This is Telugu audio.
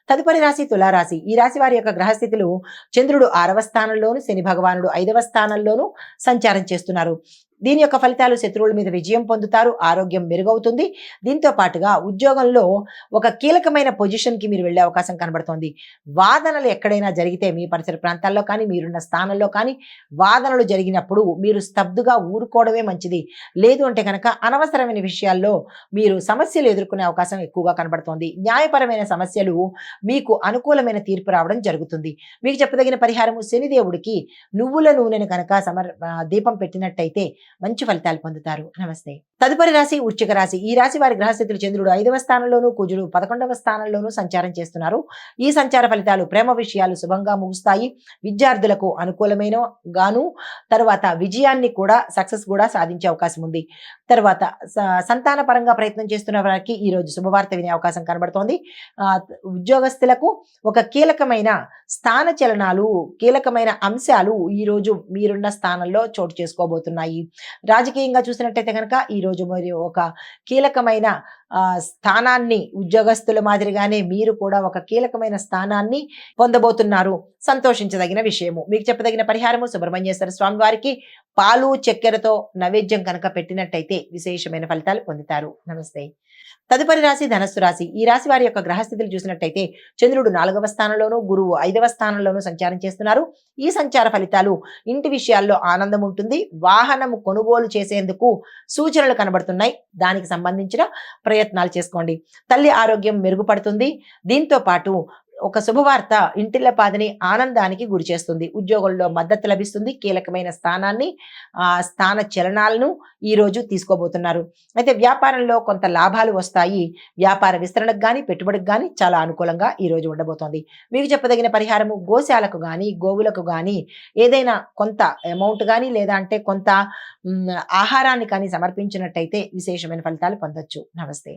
తదుపరి రాశి తులారాశి. ఈ రాశి వారి యొక్క గ్రహస్థితులు చంద్రుడు 6వ స్థానంలోను, శని భగవానుడు 5వ స్థానంలోను సంచారం చేస్తున్నారు. దీని యొక్క ఫలితాలు శత్రువుల మీద విజయం పొందుతారు, ఆరోగ్యం మెరుగవుతుంది. దీంతో పాటుగా ఉద్యోగంలో ఒక కీలకమైన పొజిషన్కి మీరు వెళ్ళే అవకాశం కనబడుతోంది. వాదనలు ఎక్కడైనా జరిగితే మీ పరిసర ప్రాంతాల్లో కానీ, మీరున్న స్థానంలో కానీ వాదనలు జరిగినప్పుడు మీరు స్తబ్దుగా ఊరుకోవడమే మంచిది. లేదు అంటే కనుక అనవసరమైన విషయాల్లో మీరు సమస్యలు ఎదుర్కొనే అవకాశం ఎక్కువగా కనబడుతోంది. న్యాయపరమైన సమస్యలు మీకు అనుకూలమైన తీర్పు రావడం జరుగుతుంది. మీకు చెప్పదగిన పరిహారము, శనిదేవుడికి నువ్వుల నూనెను కనుక దీపం పెట్టినట్టయితే మంచి ఫలితాలు పొందుతారు. నమస్తే. తదుపరి రాశి వృశ్చిక రాశి. ఈ రాశి వారి గ్రహస్థితులు చంద్రుడు 5వ స్థానంలోను, కుజుడు 11వ స్థానంలోను సంచారం చేస్తున్నారు. ఈ సంచార ఫలితాలు ప్రేమ విషయాలు శుభంగా ముగుస్తాయి. విద్యార్థులకు అనుకూలమైన గాను తర్వాత విజయాన్ని కూడా సక్సెస్ కూడా సాధించే అవకాశం ఉంది. తర్వాత సంతాన పరంగా ప్రయత్నం చేస్తున్న వారికి ఈ రోజు శుభవార్త వినే అవకాశం కనబడుతోంది. ఉద్యోగస్తులకు ఒక కీలకమైన స్థాన చలనాలు, కీలకమైన అంశాలు ఈ రోజు మీరున్న స్థానంలో చోటు చేసుకోబోతున్నాయి. రాజకీయంగా చూసినట్టయితే కనుక ఈ రోజు మరి ఒక కీలకమైన స్థానాన్ని, ఉద్యోగస్తుల మాదిరిగానే మీరు కూడా ఒక కీలకమైన స్థానాన్ని పొందబోతున్నారు. సంతోషించదగిన విషయము. మీకు చెప్పదగిన పరిహారము, సుబ్రహ్మణ్యేశ్వర స్వామి వారికి పాలు చక్కెరతో నైవేద్యం కనుక పెట్టినట్టయితే విశేషమైన ఫలితాలు పొందుతారు. నమస్తే. తదుపరి రాశి ధనస్సు రాశి. ఈ రాశి వారి యొక్క గ్రహస్థితులు చూసినట్టయితే చంద్రుడు 4వ స్థానంలోను, గురువు 5వ స్థానంలోను సంచారం చేస్తున్నారు. ఈ సంచార ఫలితాలు ఇంటి విషయాల్లో ఆనందం ఉంటుంది. వాహనము కొనుగోలు చేసేందుకు సూచనలు కనబడుతున్నాయి. దానికి సంబంధించిన ప్రయత్నాలు చేసుకోండి. తల్లి ఆరోగ్యం మెరుగుపడుతుంది. దీంతో పాటు ఒక శుభవార్త ఇంటిల్లపాదిని ఆనందానికి గురి చేస్తుంది. ఉద్యోగంలో మద్దతు లభిస్తుంది. కీలకమైన స్థాన చలనాలను ఈ రోజు తీసుకోబోతున్నారు. అయితే వ్యాపారంలో కొంత లాభాలు వస్తాయి. వ్యాపార విస్తరణకు కానీ, పెట్టుబడికి కానీ చాలా అనుకూలంగా ఈ రోజు ఉండబోతోంది. మీకు చెప్పదగిన పరిహారము, గోశాలకు కానీ, గోవులకు కానీ ఏదైనా కొంత అమౌంట్ కానీ లేదా అంటే కొంత ఆహారాన్ని కానీ సమర్పించినట్టయితే విశేషమైన ఫలితాలు పొందొచ్చు. నమస్తే.